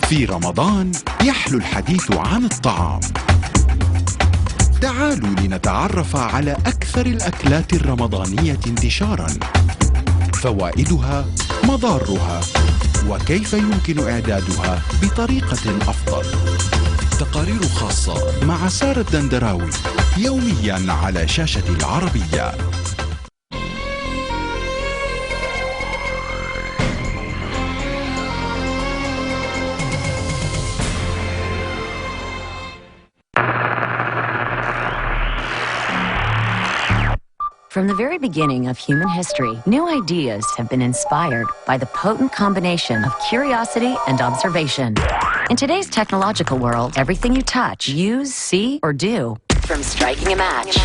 في رمضان يحلو الحديث عن الطعام. تعالوا لنتعرف على أكثر الأكلات الرمضانية انتشاراً، فوائدها، مضارها، وكيف يمكن إعدادها بطريقة أفضل. تقارير خاصة مع سارة الدندراوي يومياً على شاشة العربية. From the very beginning of human history, new ideas have been inspired by the potent combination of curiosity and observation. In today's technological world, everything you touch, use, see, or do, from striking a match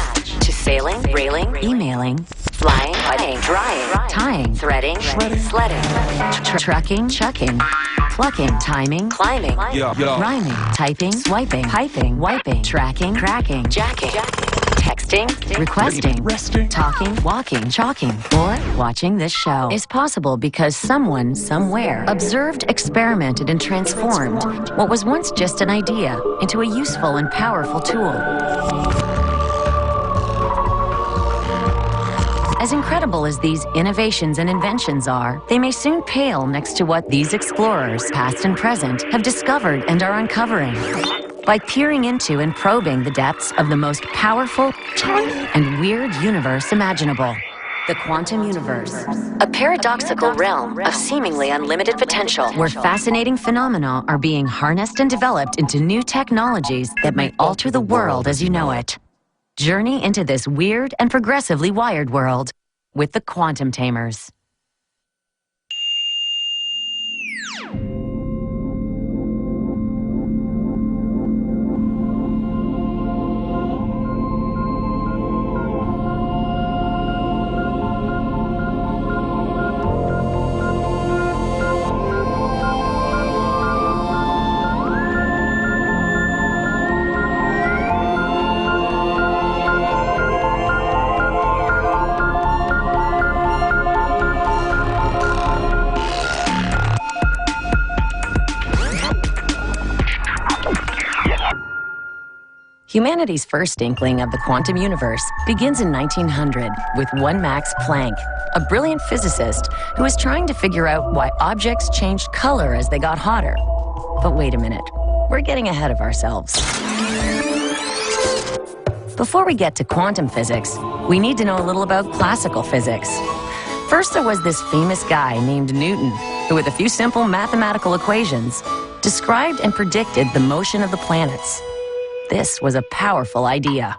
to sailing, railing, emailing, flying, cutting, drying, tying, threading, sledding, trucking, chucking, plucking, timing, climbing, rhyming, typing, swiping, piping, wiping, tracking, cracking, jacking, texting, requesting, talking, walking, chalking, or watching this show is possible because someone, somewhere, observed, experimented, and transformed what was once just an idea into a useful and powerful tool. As incredible as these innovations and inventions are, they may soon pale next to what these explorers, past and present, have discovered and are uncovering. By peering into and probing the depths of the most powerful, and weird universe imaginable. The quantum universe, a paradoxical realm of seemingly unlimited potential, where fascinating phenomena are being harnessed and developed into new technologies that may alter the world as you know it. Journey into this weird and progressively wired world with the Quantum Tamers. Humanity's first inkling of the quantum universe begins in 1900 with one Max Planck, a brilliant physicist who was trying to figure out why objects changed color as they got hotter. But wait a minute, we're getting ahead of ourselves. Before we get to quantum physics, we need to know a little about classical physics. First, there was this famous guy named Newton, who with a few simple mathematical equations, described and predicted the motion of the planets. This was a powerful idea.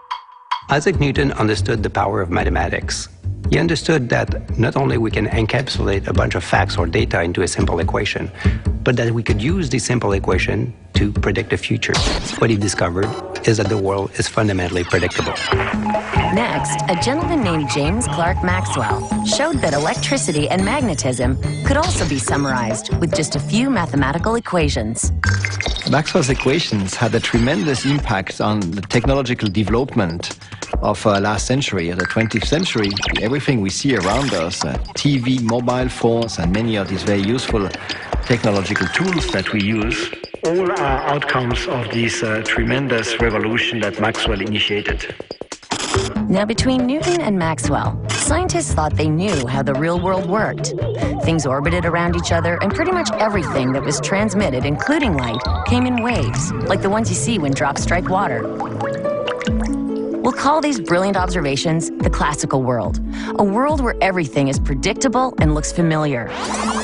Isaac Newton understood the power of mathematics. He understood that not only we can encapsulate a bunch of facts or data into a simple equation, but that we could use this simple equation to predict the future. What he discovered is that the world is fundamentally predictable. Next, a gentleman named James Clerk Maxwell showed that electricity and magnetism could also be summarized with just a few mathematical equations. Maxwell's equations had a tremendous impact on the technological development of last century. In the 20th century, everything we see around us, TV, mobile phones, and many of these very useful technological tools that we use, all are outcomes of this tremendous revolution that Maxwell initiated. Now, between Newton and Maxwell, scientists thought they knew how the real world worked. Things orbited around each other, and pretty much everything that was transmitted, including light, came in waves, like the ones you see when drops strike water. We'll call these brilliant observations the classical world, a world where everything is predictable and looks familiar.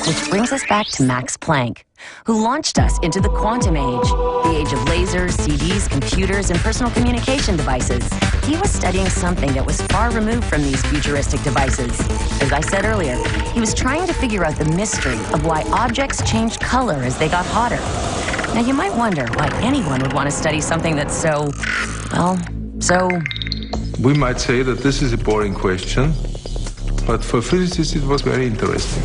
Which brings us back to Max Planck, who launched us into the quantum age, the age of lasers, CDs, computers, and personal communication devices. He was studying something that was far removed from these futuristic devices. As I said earlier, he was trying to figure out the mystery of why objects changed color as they got hotter. Now, you might wonder why anyone would want to study something that's so, well, so... We might say that this is a boring question, but for physicists it was very interesting.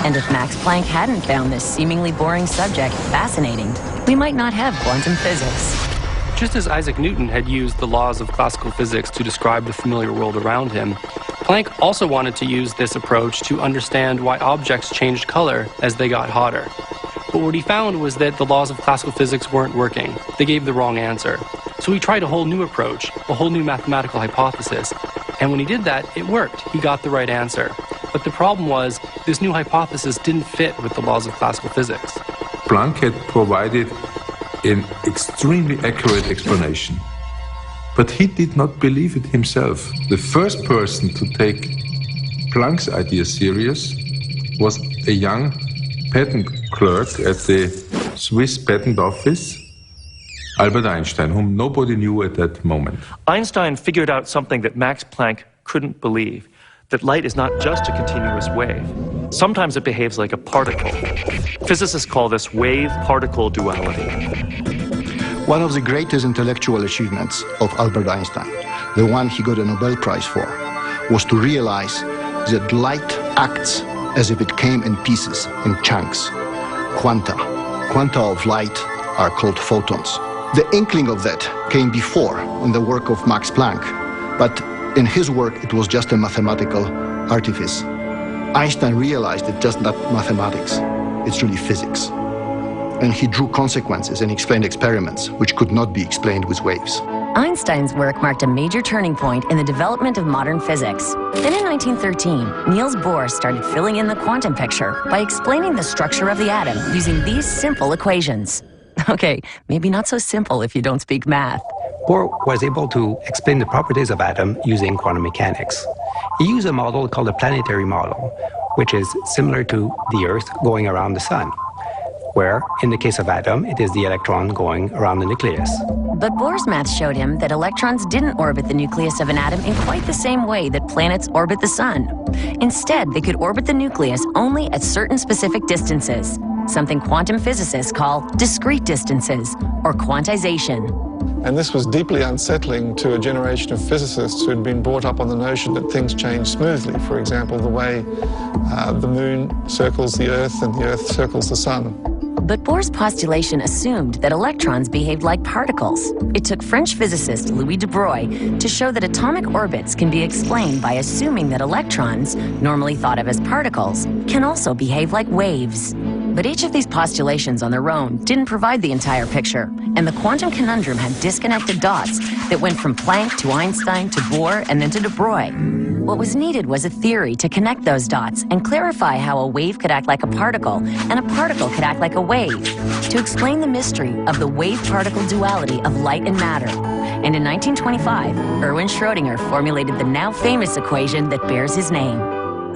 And if Max Planck hadn't found this seemingly boring subject fascinating, we might not have quantum physics. Just as Isaac Newton had used the laws of classical physics to describe the familiar world around him, Planck also wanted to use this approach to understand why objects changed color as they got hotter. But what he found was that the laws of classical physics weren't working. They gave the wrong answer. So he tried a whole new approach, a whole new mathematical hypothesis. And when he did that, it worked. He got the right answer. But the problem was, this new hypothesis didn't fit with the laws of classical physics. Planck had provided an extremely accurate explanation, but he did not believe it himself. The first person to take Planck's idea serious was a young patent clerk at the Swiss Patent Office, Albert Einstein, whom nobody knew at that moment. Einstein figured out something that Max Planck couldn't believe, that light is not just a continuous wave. Sometimes it behaves like a particle. Physicists call this wave-particle duality. One of the greatest intellectual achievements of Albert Einstein, the one he got a Nobel Prize for, was to realize that light acts as if it came in pieces, in chunks, quanta. Quanta of light are called photons. The inkling of that came before in the work of Max Planck, but in his work it was just a mathematical artifice. Einstein realized it's just not mathematics, it's really physics. And he drew consequences and explained experiments which could not be explained with waves. Einstein's work marked a major turning point in the development of modern physics. Then in 1913, Niels Bohr started filling in the quantum picture by explaining the structure of the atom using these simple equations. Okay, maybe not so simple if you don't speak math. Bohr was able to explain the properties of atom using quantum mechanics. He used a model called the planetary model, which is similar to the Earth going around the Sun, where, in the case of atom, it is the electron going around the nucleus. But Bohr's math showed him that electrons didn't orbit the nucleus of an atom in quite the same way that planets orbit the sun. Instead, they could orbit the nucleus only at certain specific distances, something quantum physicists call discrete distances, or quantization. And this was deeply unsettling to a generation of physicists who had been brought up on the notion that things change smoothly. For example, the way the moon circles the Earth and the Earth circles the sun. But Bohr's postulation assumed that electrons behaved like particles. It took French physicist Louis de Broglie to show that atomic orbits can be explained by assuming that electrons, normally thought of as particles, can also behave like waves. But each of these postulations on their own didn't provide the entire picture, and the quantum conundrum had disconnected dots that went from Planck to Einstein to Bohr and then to de Broglie. What was needed was a theory to connect those dots and clarify how a wave could act like a particle and a particle could act like a wave, to explain the mystery of the wave-particle duality of light and matter. And in 1925, Erwin Schrödinger formulated the now famous equation that bears his name.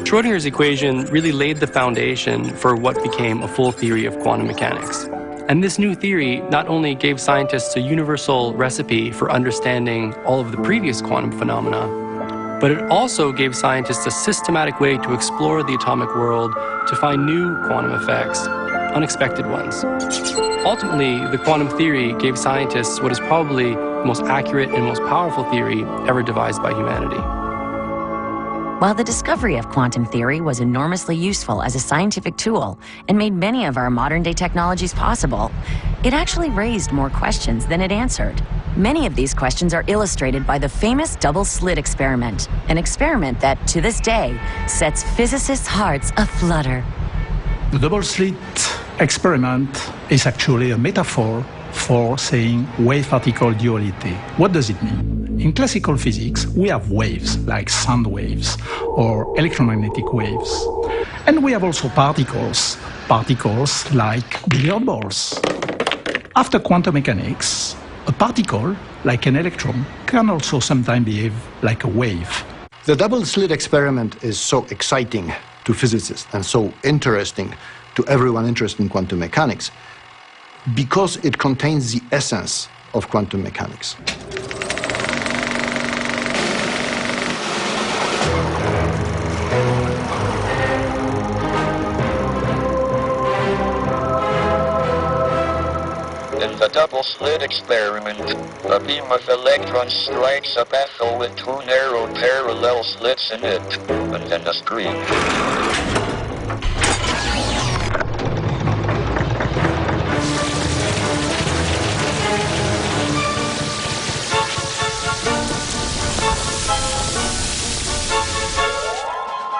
Schrödinger's equation really laid the foundation for what became a full theory of quantum mechanics. And this new theory not only gave scientists a universal recipe for understanding all of the previous quantum phenomena, but it also gave scientists a systematic way to explore the atomic world to find new quantum effects, unexpected ones. Ultimately, the quantum theory gave scientists what is probably the most accurate and most powerful theory ever devised by humanity. While the discovery of quantum theory was enormously useful as a scientific tool and made many of our modern-day technologies possible, it actually raised more questions than it answered. Many of these questions are illustrated by the famous double-slit experiment, an experiment that, to this day, sets physicists' hearts aflutter. The double-slit experiment is actually a metaphor for saying wave-particle duality. What does it mean? In classical physics, we have waves, like sound waves or electromagnetic waves. And we have also particles like billiard balls. After quantum mechanics, a particle, like an electron, can also sometimes behave like a wave. The double-slit experiment is so exciting to physicists and so interesting to everyone interested in quantum mechanics because it contains the essence of quantum mechanics. In the double-slit experiment, a beam of electrons strikes a battle with two narrow parallel slits in it, and then a screen.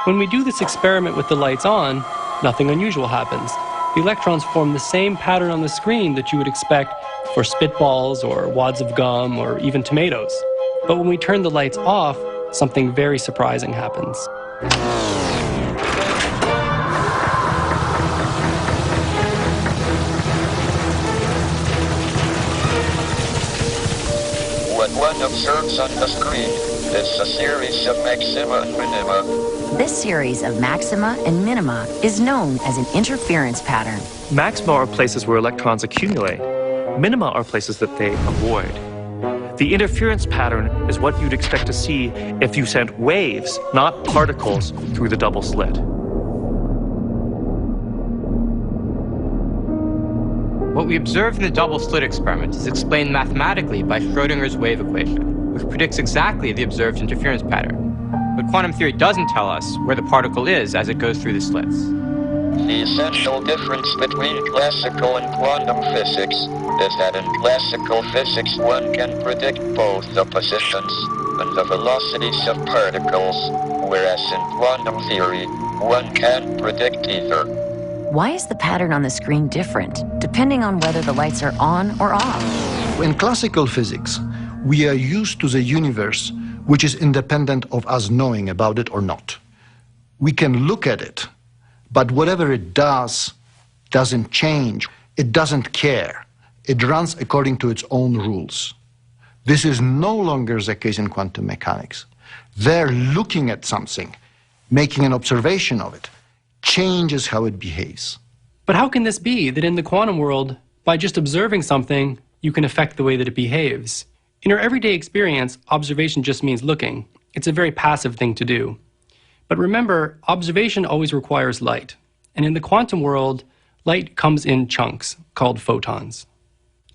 When we do this experiment with the lights on, nothing unusual happens. the electrons form the same pattern on the screen that you would expect for spitballs or wads of gum or even tomatoes. But when we turn the lights off, something very surprising happens. What one observes on the screen is a series of maxima and minima. This series of maxima and minima is known as an interference pattern. Maxima are places where electrons accumulate. Minima are places that they avoid. The interference pattern is what you'd expect to see if you sent waves, not particles, through the double slit. What we observe in the double slit experiment is explained mathematically by Schrödinger's wave equation, which predicts exactly the observed interference pattern. But quantum theory doesn't tell us where the particle is as it goes through the slits. The essential difference between classical and quantum physics is that in classical physics one can predict both the positions and the velocities of particles, whereas in quantum theory one can't predict either. Why is the pattern on the screen different, depending on whether the lights are on or off? In classical physics, we are used to the universe which is independent of us knowing about it or not. We can look at it, but whatever it does doesn't change. It doesn't care. It runs according to its own rules. This is no longer the case in quantum mechanics. They're looking at something, making an observation of it, changes how it behaves. But how can this be that in the quantum world, by just observing something, you can affect the way that it behaves? In our everyday experience, observation just means looking. It's a very passive thing to do. But remember, observation always requires light. And in the quantum world, light comes in chunks called photons.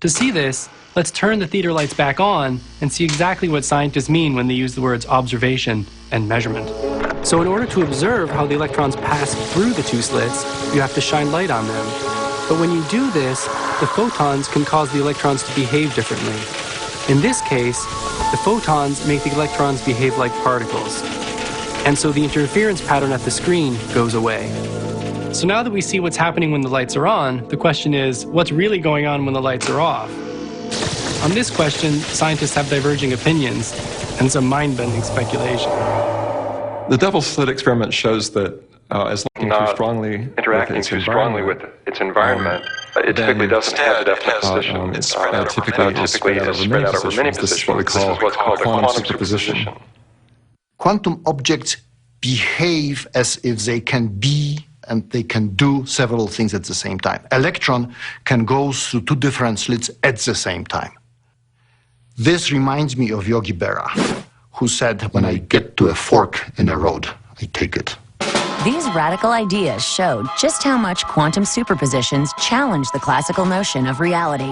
To see this, let's turn the theater lights back on and see exactly what scientists mean when they use the words observation and measurement. So in order to observe how the electrons pass through the two slits, you have to shine light on them. But when you do this, the photons can cause the electrons to behave differently. In this case, the photons make the electrons behave like particles. And so the interference pattern at the screen goes away. So now that we see what's happening when the lights are on, the question is, what's really going on when the lights are off? On this question, scientists have diverging opinions and some mind-bending speculation. The double slit experiment shows that as long as interacting too strongly with its environment, it typically doesn't have a definite position. It's typically spread out over many positions. This is what we call a quantum superposition. Quantum objects behave as if they can be and they can do several things at the same time. Electron can go through two different slits at the same time. This reminds me of Yogi Berra, who said, when I get to a fork in the road, I take it. These radical ideas showed just how much quantum superpositions challenge the classical notion of reality.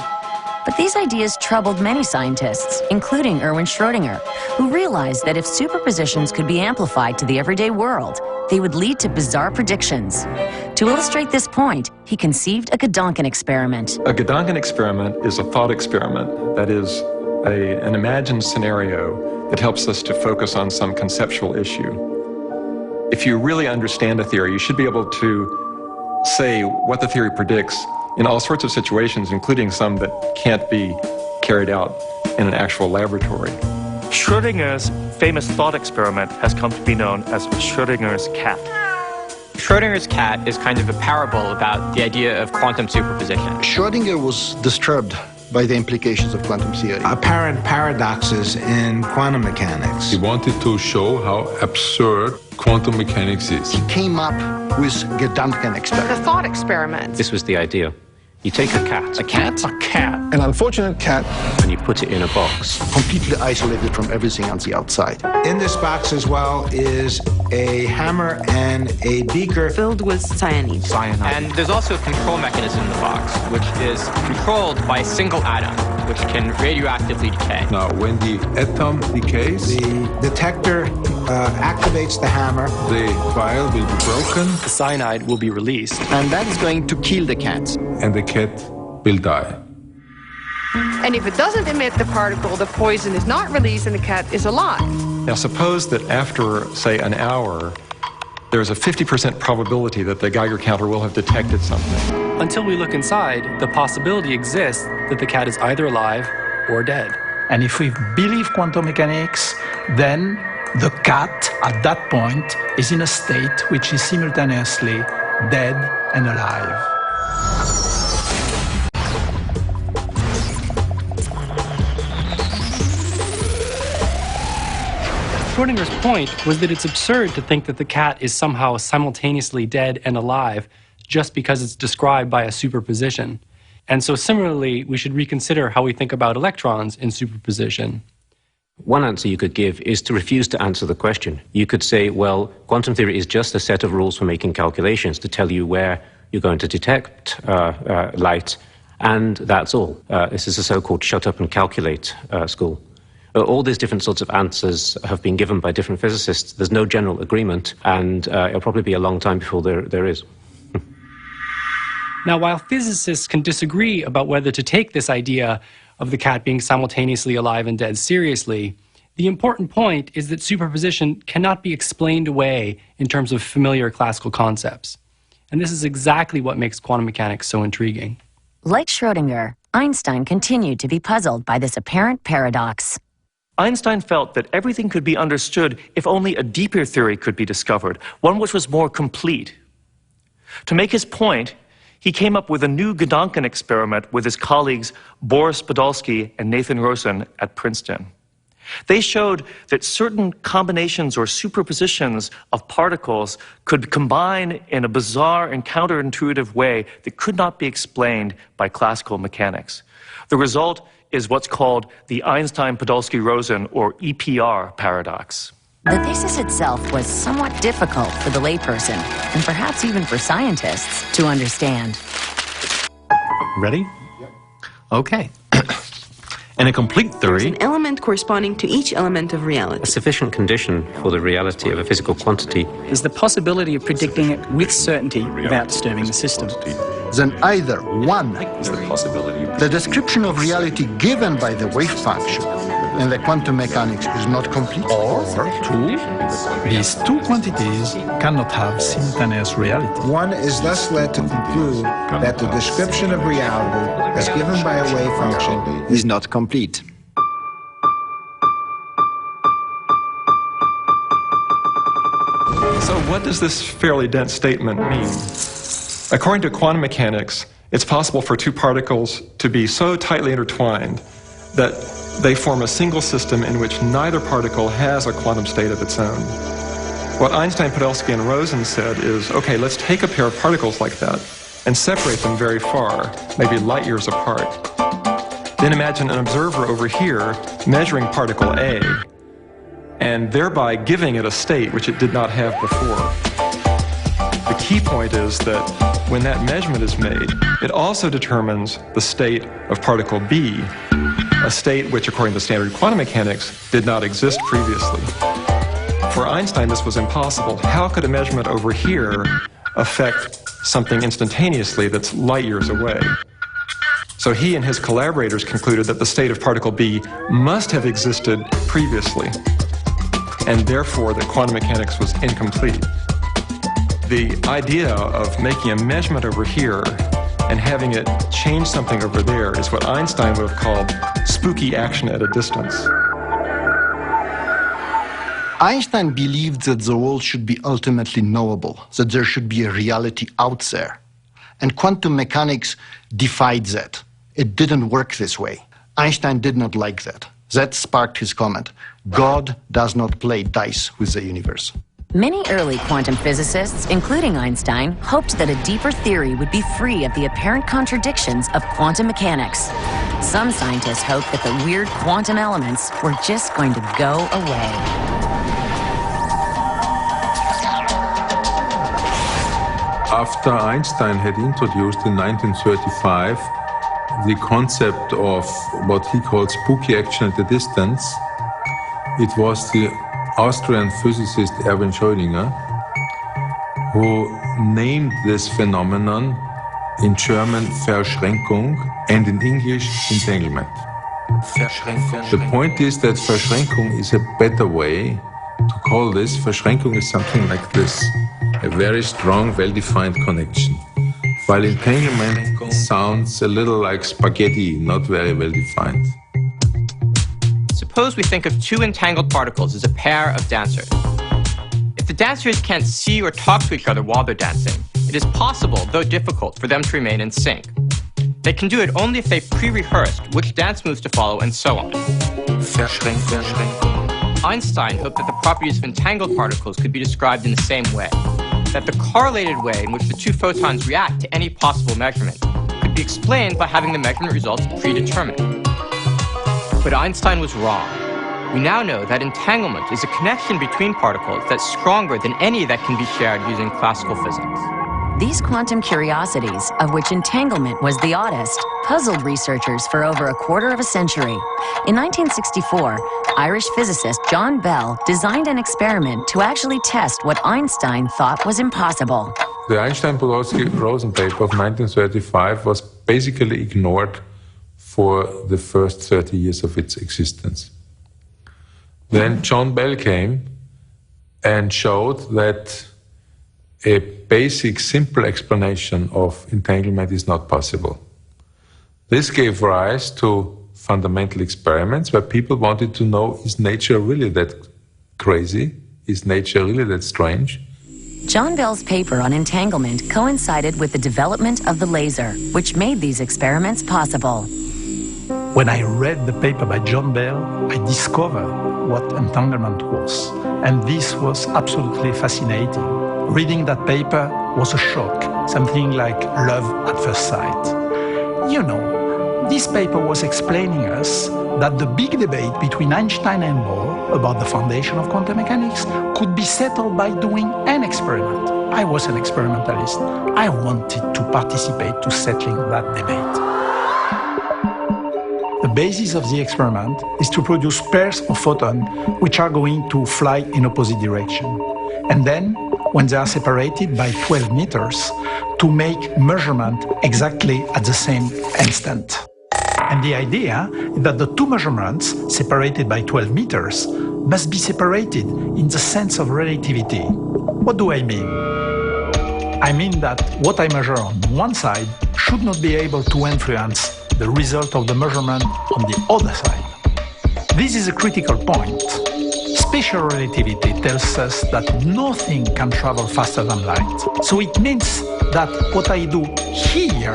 But these ideas troubled many scientists, including Erwin Schrödinger, who realized that if superpositions could be amplified to the everyday world, they would lead to bizarre predictions. To illustrate this point, he conceived a Gedanken experiment. A Gedanken experiment is a thought experiment, that is, an imagined scenario that helps us to focus on some conceptual issue. If you really understand a theory, you should be able to say what the theory predicts in all sorts of situations, including some that can't be carried out in an actual laboratory. Schrödinger's famous thought experiment has come to be known as Schrödinger's cat. Schrödinger's cat is kind of a parable about the idea of quantum superposition. Schrödinger was disturbed by the implications of quantum theory. Apparent paradoxes in quantum mechanics. He wanted to show how absurd quantum mechanics is. He came up with Gedanken experiment. The thought experiment. This was the idea. You take a cat. A cat? A cat. An unfortunate cat. And you put it in a box. Completely isolated from everything on the outside. In this box as well is a hammer and a beaker filled with cyanide. And there's also a control mechanism in the box, which is controlled by a single atom, which can radioactively decay. Now, when the atom decays, the detector activates the hammer. The vial will be broken. The cyanide will be released. And that is going to kill the cat. And the cat will die. And if it doesn't emit the particle, the poison is not released and the cat is alive. Now suppose that after, say, an hour, there's a 50% probability that the Geiger counter will have detected something. Until we look inside, the possibility exists that the cat is either alive or dead. And if we believe quantum mechanics, then the cat at that point is in a state which is simultaneously dead and alive. Schrodinger's point was that it's absurd to think that the cat is somehow simultaneously dead and alive just because it's described by a superposition. And so similarly, we should reconsider how we think about electrons in superposition. One answer you could give is to refuse to answer the question. You could say, well, quantum theory is just a set of rules for making calculations to tell you where you're going to detect light, and that's all. This is a so-called shut up and calculate school. All these different sorts of answers have been given by different physicists. There's no general agreement, and it'll probably be a long time before there is. Now, while physicists can disagree about whether to take this idea of the cat being simultaneously alive and dead seriously, the important point is that superposition cannot be explained away in terms of familiar classical concepts. And this is exactly what makes quantum mechanics so intriguing. Like Schrödinger, Einstein continued to be puzzled by this apparent paradox. Einstein felt that everything could be understood if only a deeper theory could be discovered, one which was more complete. To make his point, he came up with a new Gedanken experiment with his colleagues Boris Podolsky and Nathan Rosen at Princeton. They showed that certain combinations or superpositions of particles could combine in a bizarre and counterintuitive way that could not be explained by classical mechanics. The result is what's called the Einstein-Podolsky-Rosen, or EPR, paradox. The thesis itself was somewhat difficult for the layperson, and perhaps even for scientists, to understand. Ready? Okay. In a complete theory, an element corresponding to each element of reality. A sufficient condition for the reality of a physical quantity is the possibility of predicting it with certainty without disturbing the system. Then either one, the description of reality given by the wave function in the quantum mechanics is not complete, or two, these two quantities cannot have simultaneous reality. One is thus led to conclude that the description of reality as given by a wave function is not complete. So what does this fairly dense statement mean? According to quantum mechanics, it's possible for two particles to be so tightly intertwined that they form a single system in which neither particle has a quantum state of its own. What Einstein, Podolsky, and Rosen said is, okay, let's take a pair of particles like that and separate them very far, maybe light years apart. Then imagine an observer over here measuring particle A, and thereby giving it a state which it did not have before. The key point is that when that measurement is made, it also determines the state of particle B, a state which, according to standard quantum mechanics, did not exist previously. For Einstein, this was impossible. How could a measurement over here affect something instantaneously that's light years away? So he and his collaborators concluded that the state of particle B must have existed previously, and therefore that quantum mechanics was incomplete. The idea of making a measurement over here and having it change something over there is what Einstein would have called spooky action at a distance. Einstein believed that the world should be ultimately knowable, that there should be a reality out there. And quantum mechanics defied that. It didn't work this way. Einstein did not like that. That sparked his comment, God does not play dice with the universe. Many early quantum physicists, including Einstein, hoped that a deeper theory would be free of the apparent contradictions of quantum mechanics. Some scientists hoped that the weird quantum elements were just going to go away. After Einstein had introduced in 1935 the concept of what he called spooky action at a distance, it was the Austrian physicist Erwin Schrödinger who named this phenomenon in German Verschränkung and in English entanglement. The point is that Verschränkung is a better way to call this. Verschränkung is something like this. a very strong, well-defined connection. While entanglement sounds a little like spaghetti, not very well-defined. Suppose we think of two entangled particles as a pair of dancers. If the dancers can't see or talk to each other while they're dancing, it is possible, though difficult, for them to remain in sync. They can do it only if they pre-rehearsed which dance moves to follow and so on. Einstein hoped that the properties of entangled particles could be described in the same way, that the correlated way in which the two photons react to any possible measurement could be explained by having the measurement results predetermined. But Einstein was wrong. We now know that entanglement is a connection between particles that's stronger than any that can be shared using classical physics. These quantum curiosities, of which entanglement was the oddest, puzzled researchers for over a quarter of a century. In 1964, Irish physicist John Bell designed an experiment to actually test what Einstein thought was impossible. The Einstein-Podolsky-Rosen paper of 1935 was basically ignored for the first 30 years of its existence. Then John Bell came and showed that a basic, simple explanation of entanglement is not possible. This gave rise to fundamental experiments where people wanted to know, is nature really that crazy? Is nature really that strange? John Bell's paper on entanglement coincided with the development of the laser, which made these experiments possible. When I read the paper by John Bell, I discovered what entanglement was. And this was absolutely fascinating. Reading that paper was a shock, something like love at first sight. You know, this paper was explaining us that the big debate between Einstein and Bohr about the foundation of quantum mechanics could be settled by doing an experiment. I was an experimentalist. I wanted to participate to settling that debate. The basis of the experiment is to produce pairs of photons which are going to fly in opposite direction. And then, when they are separated by 12 meters, to make measurement exactly at the same instant. And the idea is that the two measurements, separated by 12 meters, must be separated in the sense of relativity. What do I mean? I mean that what I measure on one side should not be able to influence the result of the measurement on the other side. This is a critical point. Special relativity tells us that nothing can travel faster than light. So it means that what I do here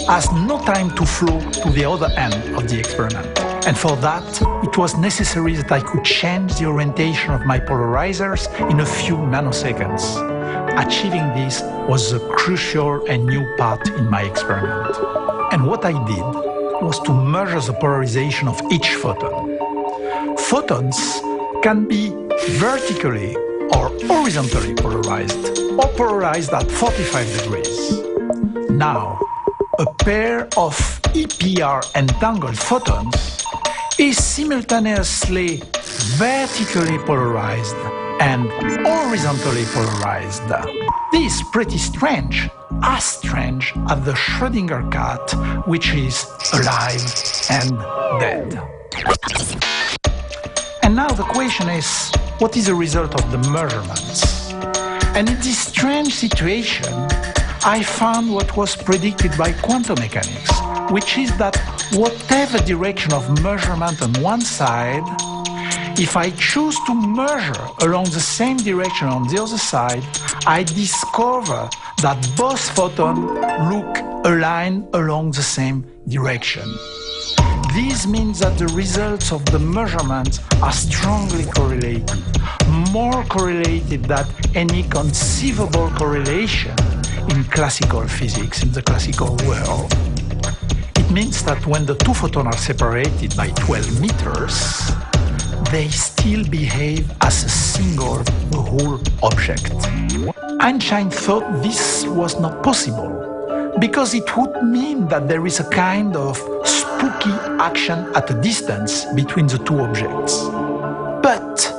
has no time to flow to the other end of the experiment. And for that, it was necessary that I could change the orientation of my polarizers in a few nanoseconds. Achieving this was a crucial and new part in my experiment. And what I did was to measure the polarization of each photon. Photons can be vertically or horizontally polarized, or polarized at 45 degrees. Now, a pair of EPR entangled photons is simultaneously vertically polarized and horizontally polarized. This is pretty strange, as strange as the Schrödinger cat, which is alive and dead. And now the question is, what is the result of the measurements? And in this strange situation, I found what was predicted by quantum mechanics, which is that whatever direction of measurement on one side, if I choose to measure along the same direction on the other side, I discover that both photons look aligned along the same direction. This means that the results of the measurements are strongly correlated, more correlated than any conceivable correlation in classical physics, in the classical world. It means that when the two photons are separated by 12 meters, they still behave as a single whole object. Einstein thought this was not possible, because it would mean that there is a kind of spooky action at a distance between the two objects. But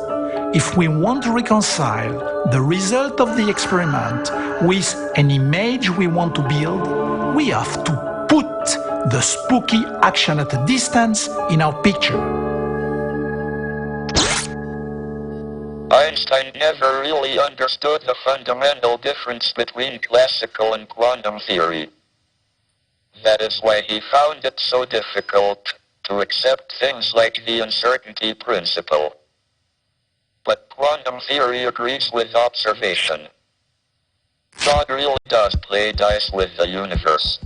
if we want to reconcile the result of the experiment with an image we want to build, we have to put the spooky action at a distance in our picture. Einstein never really understood the fundamental difference between classical and quantum theory. That is why he found it so difficult to accept things like the uncertainty principle. But quantum theory agrees with observation. God really does play dice with the universe.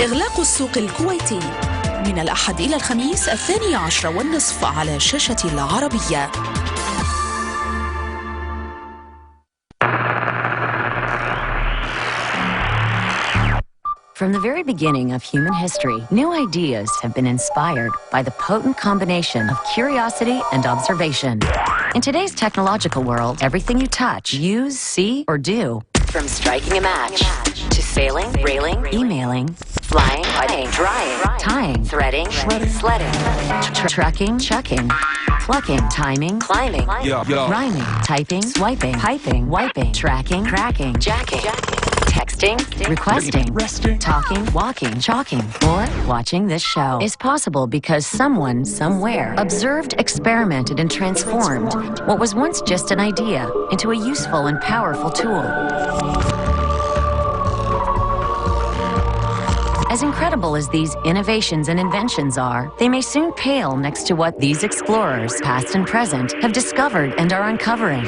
إغلاق السوق الكويتي من الأحد إلى الخميس 12:30 على شاشة العربية. From the very beginning of human history, new ideas have been inspired by the potent combination of curiosity and observation. In today's technological world, everything you touch, use, see, or do, from striking a match to sailing, railing, emailing, flying, fighting, drying, tying, threading, sledding, trucking, chucking, plucking, timing, climbing, rhyming, typing, swiping, piping, wiping, tracking, cracking, jacking, texting, requesting, talking, walking, chalking, or watching this show is possible because someone, somewhere, observed, experimented, and transformed what was once just an idea into a useful and powerful tool. As incredible as these innovations and inventions are, they may soon pale next to what these explorers, past and present, have discovered and are uncovering.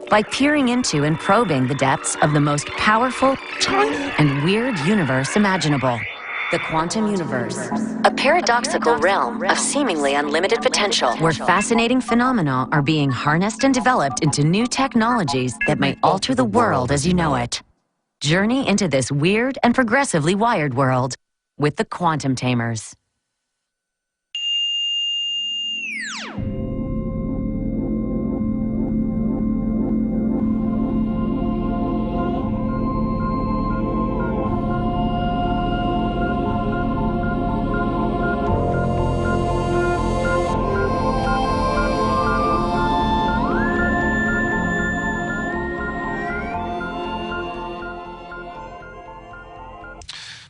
By peering into and probing the depths of the most powerful, tiny, and weird universe imaginable. The quantum universe, a paradoxical realm of seemingly unlimited potential, where fascinating phenomena are being harnessed and developed into new technologies that may alter the world as you know it. Journey into this weird and progressively wired world with the Quantum Tamers.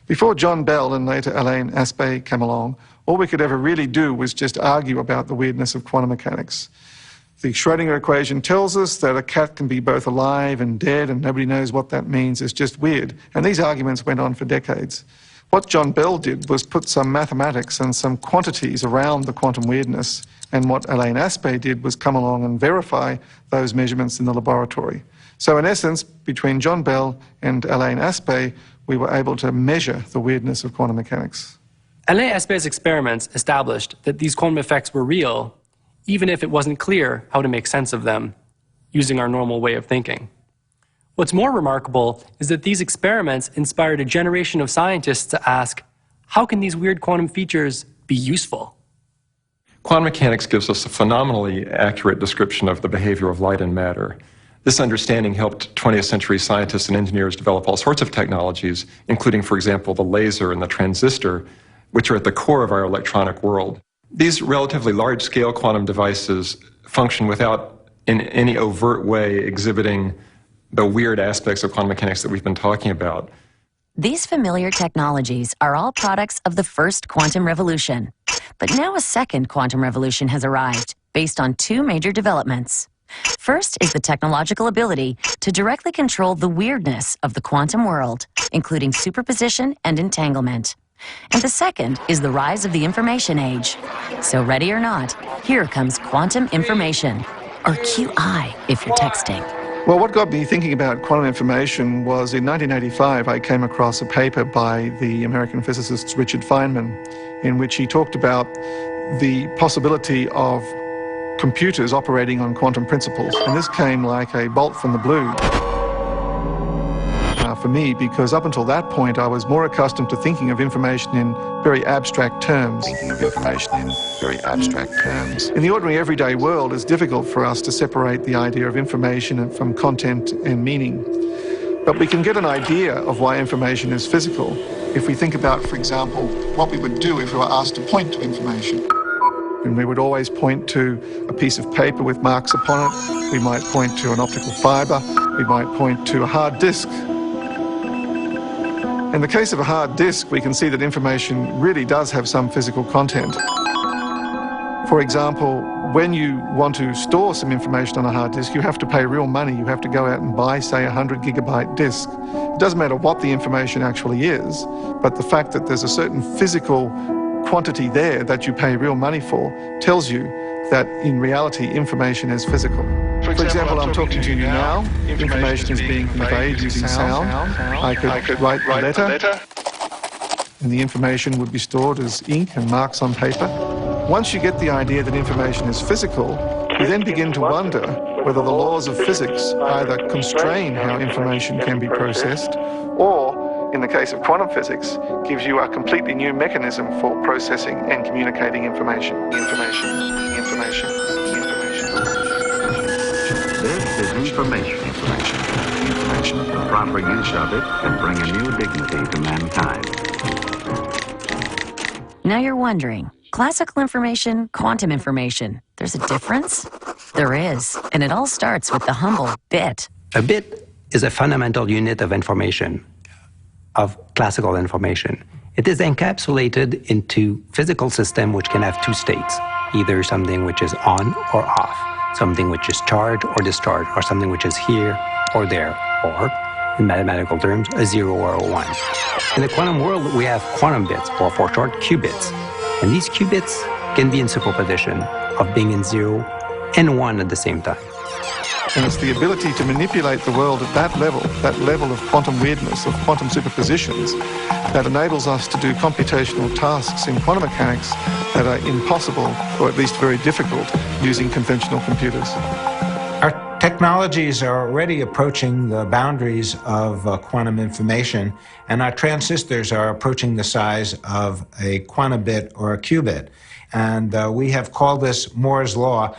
Before John Bell and later Alain Aspect came along, all we could ever really do was just argue about the weirdness of quantum mechanics. The Schrödinger equation tells us that a cat can be both alive and dead, and nobody knows what that means. It's just weird. And these arguments went on for decades. What John Bell did was put some mathematics and some quantities around the quantum weirdness, and what Alain Aspect did was come along and verify those measurements in the laboratory. So in essence, between John Bell and Alain Aspect, we were able to measure the weirdness of quantum mechanics. Alain Aspect's experiments established that these quantum effects were real, even if it wasn't clear how to make sense of them using our normal way of thinking. What's more remarkable is that these experiments inspired a generation of scientists to ask, how can these weird quantum features be useful? Quantum mechanics gives us a phenomenally accurate description of the behavior of light and matter. This understanding helped 20th century scientists and engineers develop all sorts of technologies, including, for example, the laser and the transistor, which are at the core of our electronic world. These relatively large-scale quantum devices function without, in any overt way, exhibiting the weird aspects of quantum mechanics that we've been talking about. These familiar technologies are all products of the first quantum revolution. But now a second quantum revolution has arrived, based on two major developments. First is the technological ability to directly control the weirdness of the quantum world, including superposition and entanglement. And the second is the rise of the information age. So ready or not, here comes quantum information, or QI if you're texting. Well, what got me thinking about quantum information was in 1985 I came across a paper by the American physicist Richard Feynman in which he talked about the possibility of computers operating on quantum principles. And this came like a bolt from the blue for me, because up until that point I was more accustomed to thinking of information in very abstract terms. In the ordinary everyday world, it's difficult for us to separate the idea of information from content and meaning. But we can get an idea of why information is physical if we think about, for example, what we would do if we were asked to point to information. And we would always point to a piece of paper with marks upon it. We might point to an optical fibre. We might point to a hard disk. In the case of a hard disk, we can see that information really does have some physical content. For example, when you want to store some information on a hard disk, you have to pay real money. You have to go out and buy, say, a 100 gigabyte disk. It doesn't matter what the information actually is, but the fact that there's a certain physical quantity there that you pay real money for tells you that in reality information is physical. For example, I'm talking to you now. Information is being conveyed using sound. I could write a letter, and the information would be stored as ink and marks on paper. Once you get the idea that information is physical, you then begin to wonder whether the laws of physics either constrain how information can be processed, or, in the case of quantum physics, gives you a completely new mechanism for processing and communicating information. This is information. The proper use of it can bring a new dignity to mankind. Now you're wondering, classical information, quantum information, there's a difference? There is, and it all starts with the humble bit. A bit is a fundamental unit of information, of classical information. It is encapsulated into physical system which can have two states, either something which is on or off, something which is charged or discharged, or something which is here or there, or, in mathematical terms, a 0 or a 1. In the quantum world, we have quantum bits, or for short, qubits. And these qubits can be in superposition of being in 0 and 1 at the same time. And it's the ability to manipulate the world at that level of quantum weirdness, of quantum superpositions, that enables us to do computational tasks in quantum mechanics that are impossible, or at least very difficult, using conventional computers. Our technologies are already approaching the boundaries of quantum information, and our transistors are approaching the size of a quantum bit or a qubit. And we have called this Moore's Law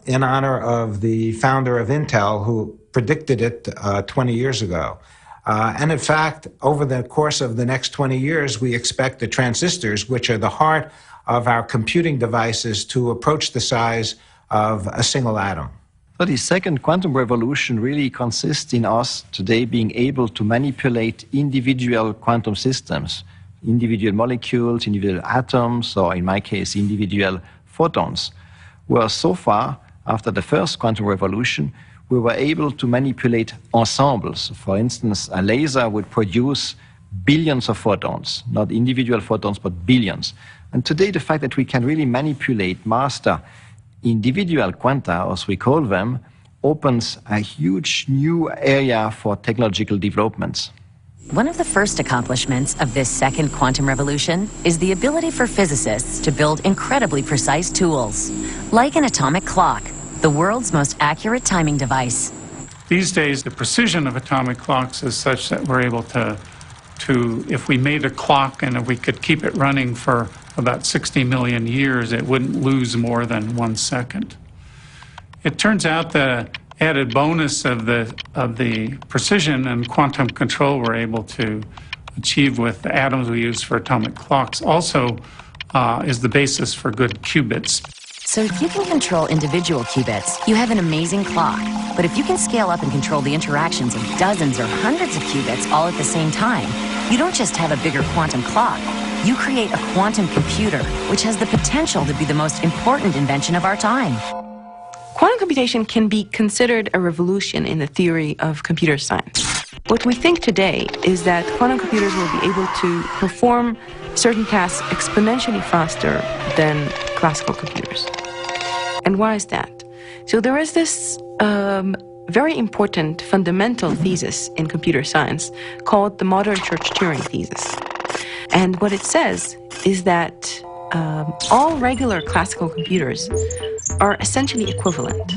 in honor of the founder of Intel, who predicted it 20 years ago. And in fact, over the course of the next 20 years, we expect the transistors, which are the heart of our computing devices, to approach the size of a single atom. So the second quantum revolution really consists in us today being able to manipulate individual quantum systems, individual molecules, individual atoms, or in my case, individual photons. Where so far, after the first quantum revolution, we were able to manipulate ensembles. For instance, a laser would produce billions of photons, not individual photons, but billions. And today, the fact that we can really manipulate, master individual quanta, as we call them, opens a huge new area for technological developments. One of the first accomplishments of this second quantum revolution is the ability for physicists to build incredibly precise tools, like an atomic clock, the world's most accurate timing device. These days, the precision of atomic clocks is such that we're able to if we made a clock and if we could keep it running for about 60 million years, it wouldn't lose more than 1 second. It turns out that added bonus of the precision and quantum control we're able to achieve with the atoms we use for atomic clocks also is the basis for good qubits. So if you can control individual qubits, you have an amazing clock. But if you can scale up and control the interactions of dozens or hundreds of qubits all at the same time, you don't just have a bigger quantum clock. You create a quantum computer, which has the potential to be the most important invention of our time. Quantum computation can be considered a revolution in the theory of computer science. What we think today is that quantum computers will be able to perform certain tasks exponentially faster than classical computers. And why is that? So there is this very important fundamental thesis in computer science called the modern Church-Turing thesis. And what it says is that all regular classical computers are essentially equivalent.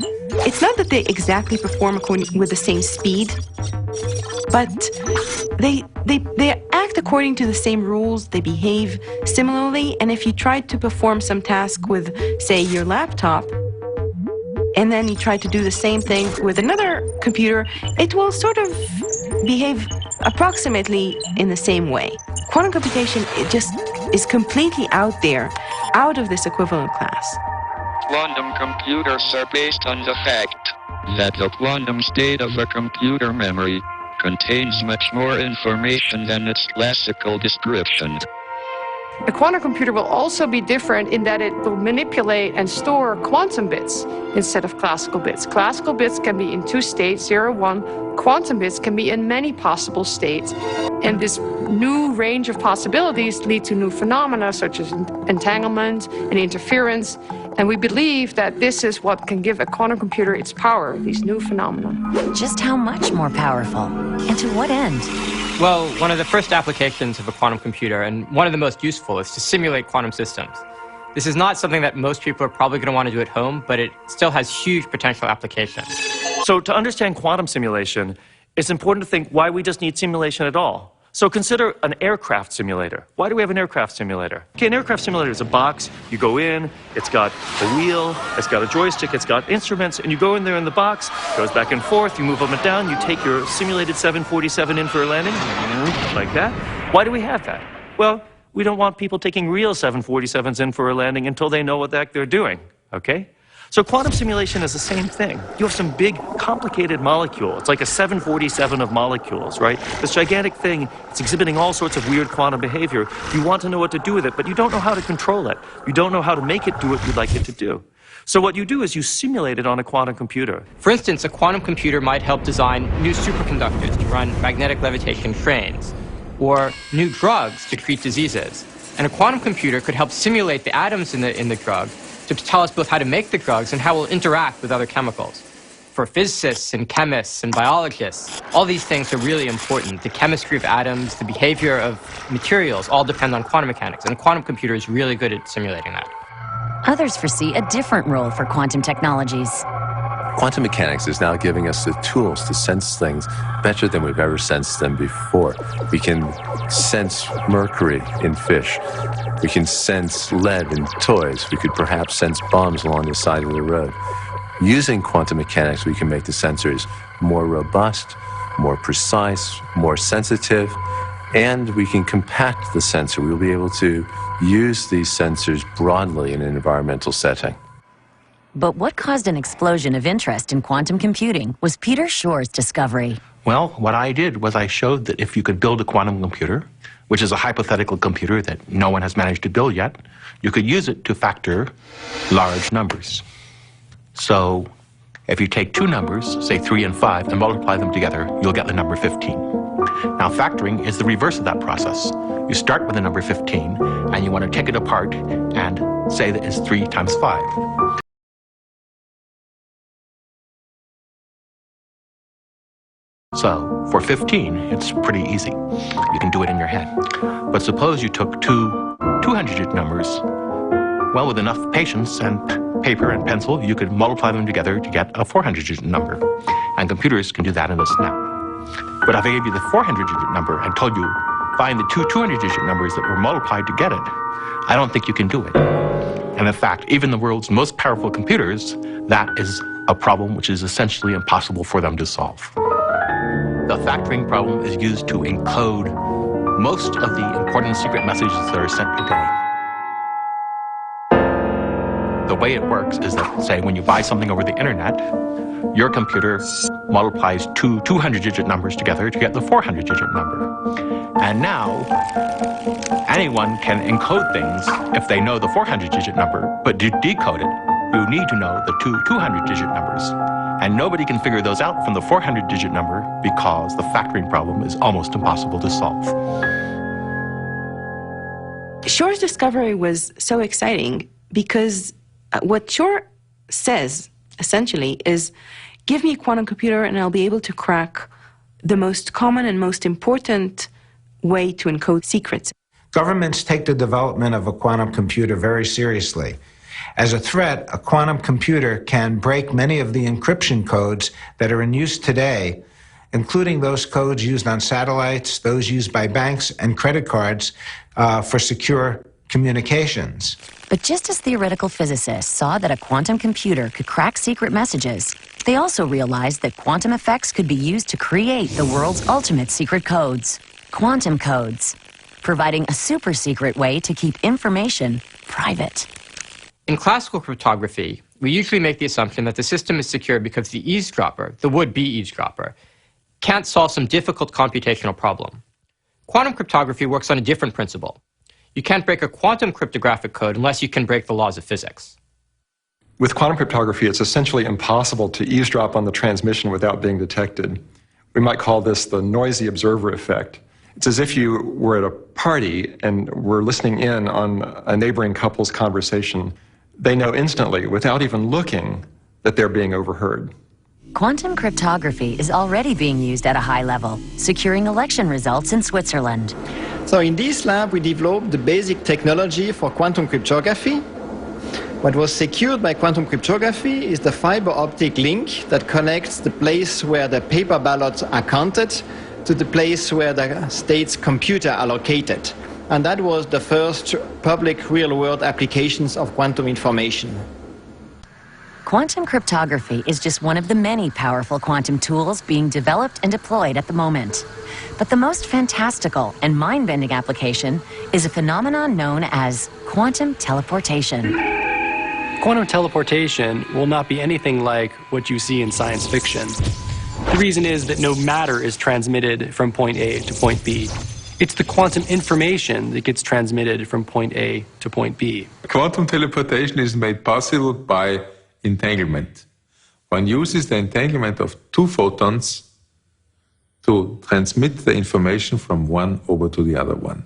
It's not that they exactly perform with the same speed, but they act according to the same rules, they behave similarly, and if you try to perform some task with, say, your laptop, and then you try to do the same thing with another computer, it will sort of behave approximately in the same way. Quantum computation, it just is completely out there out of this equivalent class. Quantum computers are based on the fact that the quantum state of a computer memory contains much more information than its classical description. A quantum computer will also be different in that it will manipulate and store quantum bits instead of classical bits. Classical bits can be in two states, 0, 1. Quantum bits can be in many possible states. And this new range of possibilities lead to new phenomena such as entanglement and interference. And we believe that this is what can give a quantum computer its power, these new phenomena. Just how much more powerful? And to what end? Well, one of the first applications of a quantum computer, and one of the most useful, is to simulate quantum systems. This is not something that most people are probably going to want to do at home, but it still has huge potential applications. So to understand quantum simulation, it's important to think why we just need simulation at all. So consider an aircraft simulator. Why do we have an aircraft simulator? Okay, an aircraft simulator is a box. You go in, it's got a wheel, it's got a joystick, it's got instruments, and you go in there in the box, it goes back and forth, you move up and down, you take your simulated 747 in for a landing, like that. Why do we have that? Well, we don't want people taking real 747s in for a landing until they know what the heck they're doing, okay? So quantum simulation is the same thing. You have some big, complicated molecule. It's like a 747 of molecules, right? This gigantic thing, it's exhibiting all sorts of weird quantum behavior. You want to know what to do with it, but you don't know how to control it. You don't know how to make it do what you'd like it to do. So what you do is you simulate it on a quantum computer. For instance, a quantum computer might help design new superconductors to run magnetic levitation trains, or new drugs to treat diseases. And a quantum computer could help simulate the atoms in the drug to tell us both how to make the drugs and how we'll interact with other chemicals. For physicists and chemists and biologists, all these things are really important. The chemistry of atoms, the behavior of materials all depend on quantum mechanics, and a quantum computer is really good at simulating that. Others foresee a different role for quantum technologies. Quantum mechanics is now giving us the tools to sense things better than we've ever sensed them before. We can sense mercury in fish. We can sense lead in toys. We could perhaps sense bombs along the side of the road. Using quantum mechanics, we can make the sensors more robust, more precise, more sensitive, and we can compact the sensor. We'll be able to use these sensors broadly in an environmental setting. But what caused an explosion of interest in quantum computing was Peter Shor's discovery. Well, what I did was I showed that if you could build a quantum computer, which is a hypothetical computer that no one has managed to build yet, you could use it to factor large numbers. So if you take two numbers, say 3 and 5, and multiply them together, you'll get the number 15. Now, factoring is the reverse of that process. You start with the number 15, and you want to take it apart and say that it's 3 times 5. So for 15, it's pretty easy. You can do it in your head. But suppose you took two 200-digit numbers. Well, with enough patience and paper and pencil, you could multiply them together to get a 400-digit number. And computers can do that in a snap. But if I gave you the 400-digit number and told you, find the two 200-digit numbers that were multiplied to get it, I don't think you can do it. And in fact, even the world's most powerful computers, that is a problem which is essentially impossible for them to solve. The factoring problem is used to encode most of the important secret messages that are sent today. The way it works is that, say, when you buy something over the internet, your computer multiplies two 200-digit numbers together to get the 400-digit number. And now, anyone can encode things if they know the 400-digit number, but to decode it, you need to know the two 200-digit numbers. And nobody can figure those out from the 400-digit number because the factoring problem is almost impossible to solve. Shor's discovery was so exciting because what Shor says, essentially, is give me a quantum computer and I'll be able to crack the most common and most important way to encode secrets. Governments take the development of a quantum computer very seriously. As a threat, a quantum computer can break many of the encryption codes that are in use today, including those codes used on satellites, those used by banks and credit cards for secure communications. But just as theoretical physicists saw that a quantum computer could crack secret messages, they also realized that quantum effects could be used to create the world's ultimate secret codes, quantum codes, providing a super secret way to keep information private. In classical cryptography, we usually make the assumption that the system is secure because the eavesdropper, the would-be eavesdropper, can't solve some difficult computational problem. Quantum cryptography works on a different principle. You can't break a quantum cryptographic code unless you can break the laws of physics. With quantum cryptography, it's essentially impossible to eavesdrop on the transmission without being detected. We might call this the noisy observer effect. It's as if you were at a party and were listening in on a neighboring couple's conversation. They know instantly, without even looking, that they're being overheard. Quantum cryptography is already being used at a high level, securing election results in Switzerland. So in this lab, we developed the basic technology for quantum cryptography. What was secured by quantum cryptography is the fiber optic link that connects the place where the paper ballots are counted to the place where the state's computer are located. And that was the first public real-world applications of quantum information. Quantum cryptography is just one of the many powerful quantum tools being developed and deployed at the moment. But the most fantastical and mind-bending application is a phenomenon known as quantum teleportation. Quantum teleportation will not be anything like what you see in science fiction. The reason is that no matter is transmitted from point A to point B. It's the quantum information that gets transmitted from point A to point B. Quantum teleportation is made possible by entanglement. One uses the entanglement of two photons to transmit the information from one over to the other one.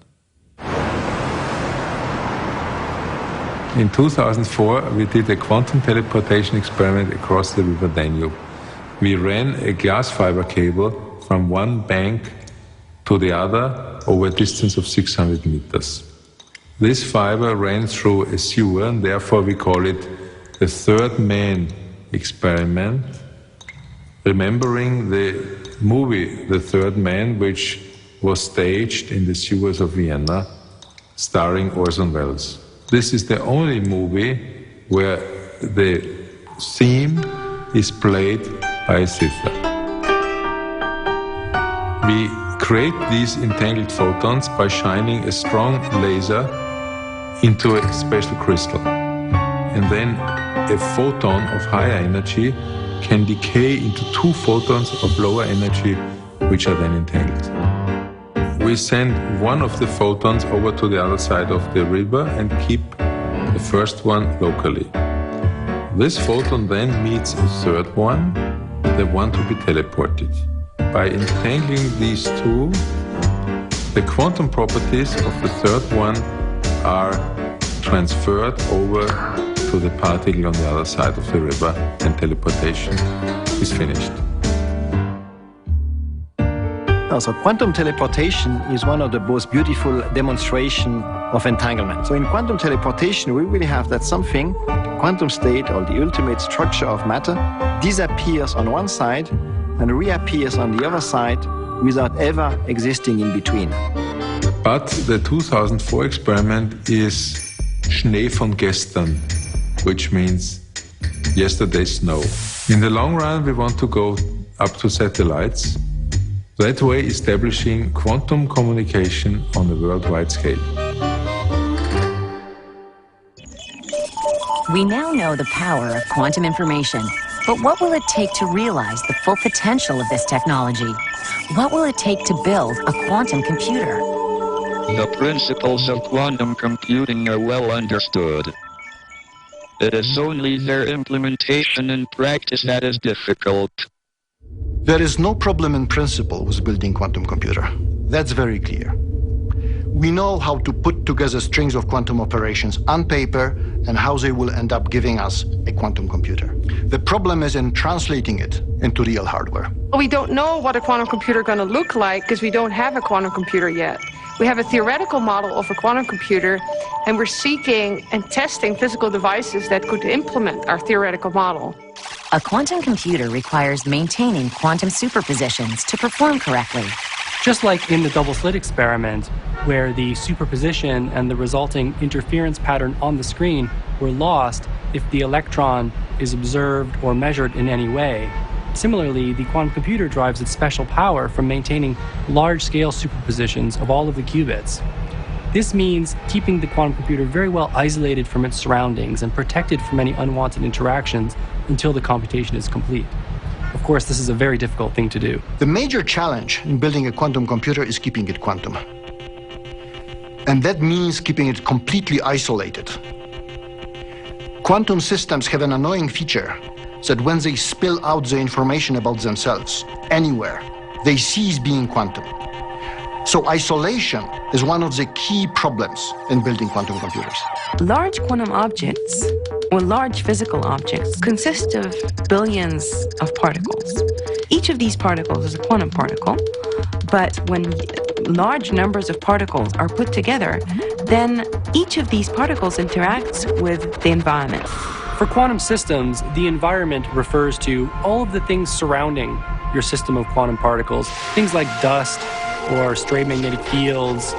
In 2004, we did a quantum teleportation experiment across the river Danube. We ran a glass fiber cable from one bank to the other over a distance of 600 meters. This fiber ran through a sewer, and therefore we call it the third man experiment, remembering the movie The Third Man, which was staged in the sewers of Vienna, starring Orson Welles. This is the only movie where the theme is played by a zither. We create these entangled photons by shining a strong laser into a special crystal. And then a photon of higher energy can decay into two photons of lower energy, which are then entangled. We send one of the photons over to the other side of the river and keep the first one locally. This photon then meets a third one, the one to be teleported. By entangling these two, the quantum properties of the third one are transferred over to the particle on the other side of the river, and teleportation is finished. So quantum teleportation is one of the most beautiful demonstrations of entanglement. So in quantum teleportation, we really have that something, the quantum state or the ultimate structure of matter, disappears on one side and reappears on the other side without ever existing in between. But the 2004 experiment is Schnee von gestern, which means yesterday's snow. In the long run, we want to go up to satellites, that way establishing quantum communication on a worldwide scale. We now know the power of quantum information, but what will it take to realize the full potential of this technology? What will it take to build a quantum computer? The principles of quantum computing are well understood. It is only their implementation in practice that is difficult. There is no problem in principle with building quantum computer. That's very clear. We know how to put together strings of quantum operations on paper and how they will end up giving us a quantum computer. The problem is in translating it into real hardware. We don't know what a quantum computer is going to look like because we don't have a quantum computer yet. We have a theoretical model of a quantum computer, and we're seeking and testing physical devices that could implement our theoretical model. A quantum computer requires maintaining quantum superpositions to perform correctly. Just like in the double-slit experiment, where the superposition and the resulting interference pattern on the screen were lost if the electron is observed or measured in any way. Similarly, the quantum computer derives its special power from maintaining large-scale superpositions of all of the qubits. This means keeping the quantum computer very well isolated from its surroundings and protected from any unwanted interactions until the computation is complete. Of course, this is a very difficult thing to do. The major challenge in building a quantum computer is keeping it quantum. And that means keeping it completely isolated. Quantum systems have an annoying feature that when they spill out the information about themselves anywhere, they cease being quantum. So isolation is one of the key problems in building quantum computers. Large quantum objects, or large physical objects, consist of billions of particles. Each of these particles is a quantum particle, but when large numbers of particles are put together, then each of these particles interacts with the environment. For quantum systems, the environment refers to all of the things surrounding your system of quantum particles, things like dust or stray magnetic fields,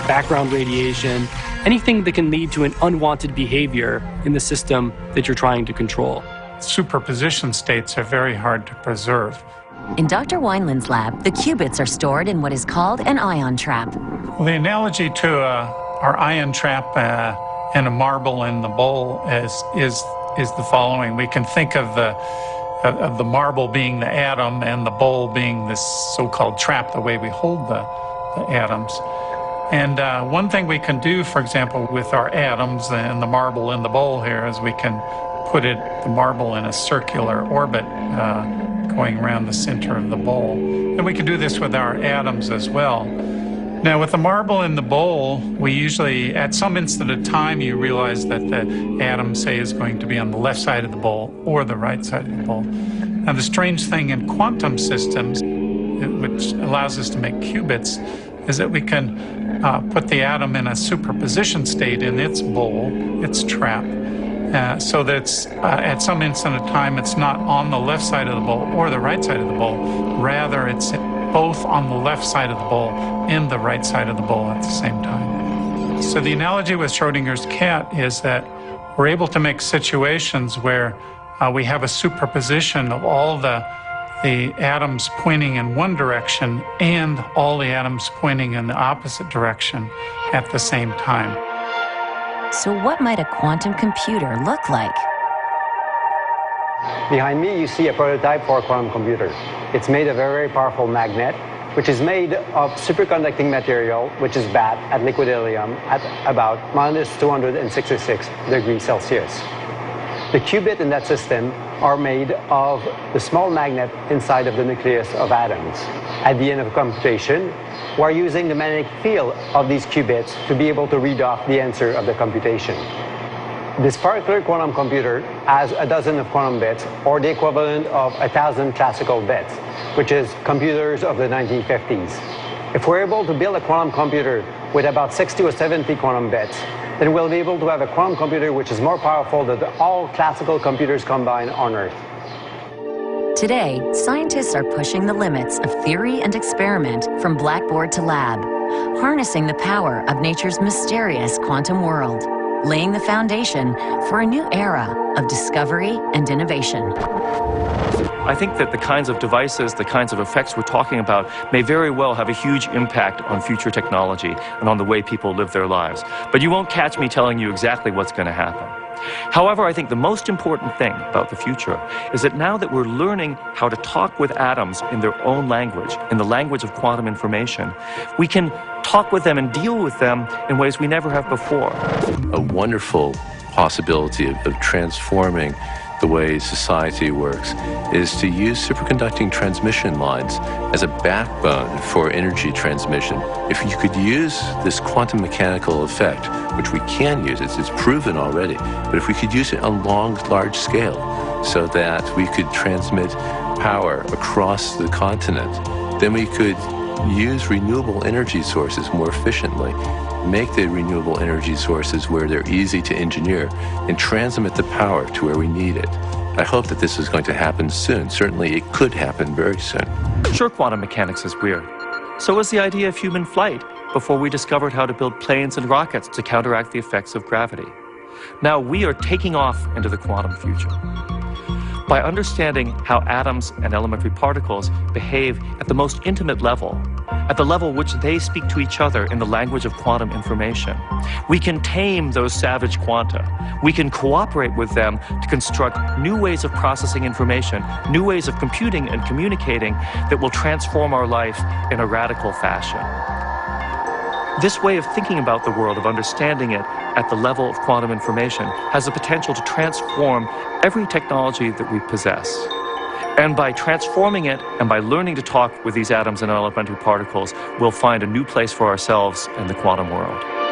background radiation, anything that can lead to an unwanted behavior in the system that you're trying to control. Superposition states are very hard to preserve. In Dr. Wineland's lab, the qubits are stored in what is called an ion trap. Well, the analogy to our ion trap and a marble in the bowl is the following. We can think of the marble being the atom and the bowl being this so-called trap, the way we hold the atoms. And one thing we can do, for example, with our atoms and the marble in the bowl here is we can put the marble in a circular orbit going around the center of the bowl. And we can do this with our atoms as well. Now, with the marble in the bowl, we usually, at some instant of time, you realize that the atom, say, is going to be on the left side of the bowl or the right side of the bowl. Now, the strange thing in quantum systems, which allows us to make qubits, is that we can put the atom in a superposition state in its bowl, its trap, so that it's, at some instant of time, it's not on the left side of the bowl or the right side of the bowl. Rather, it's both on the left side of the bowl and the right side of the bowl at the same time. So the analogy with Schrodinger's cat is that we're able to make situations where we have a superposition of all the atoms pointing in one direction and all the atoms pointing in the opposite direction at the same time. So what might a quantum computer look like? Behind me, you see a prototype for a quantum computer. It's made of a very powerful magnet, which is made of superconducting material, which is bad at liquid helium at about -266 degrees Celsius. The qubit in that system are made of the small magnet inside of the nucleus of atoms. At the end of a computation, we're using the magnetic field of these qubits to be able to read off the answer of the computation. This particular quantum computer has a dozen of quantum bits, or the equivalent of 1,000 classical bits, which is computers of the 1950s. If we're able to build a quantum computer with about 60 or 70 quantum bits, then we'll be able to have a quantum computer which is more powerful than all classical computers combined on Earth. Today, scientists are pushing the limits of theory and experiment from blackboard to lab, harnessing the power of nature's mysterious quantum world, laying the foundation for a new era of discovery and innovation. I think that the kinds of devices, the kinds of effects we're talking about may very well have a huge impact on future technology and on the way people live their lives. But you won't catch me telling you exactly what's going to happen. However, I think the most important thing about the future is that now that we're learning how to talk with atoms in their own language, in the language of quantum information, we can talk with them and deal with them in ways we never have before. A wonderful possibility of transforming the way society works is to use superconducting transmission lines as a backbone for energy transmission. If you could use this quantum mechanical effect, which we can use, it's proven already, but if we could use it on large scale so that we could transmit power across the continent, then we could use renewable energy sources more efficiently, make the renewable energy sources where they're easy to engineer, and transmit the power to where we need it. I hope that this is going to happen soon. Certainly it could happen very soon. Sure, quantum mechanics is weird. So is the idea of human flight before we discovered how to build planes and rockets to counteract the effects of gravity. Now we are taking off into the quantum future. By understanding how atoms and elementary particles behave at the most intimate level, at the level which they speak to each other in the language of quantum information. We can tame those savage quanta. We can cooperate with them to construct new ways of processing information, new ways of computing and communicating that will transform our life in a radical fashion. This way of thinking about the world, of understanding it at the level of quantum information, has the potential to transform every technology that we possess. And by transforming it and by learning to talk with these atoms and elementary particles, we'll find a new place for ourselves in the quantum world.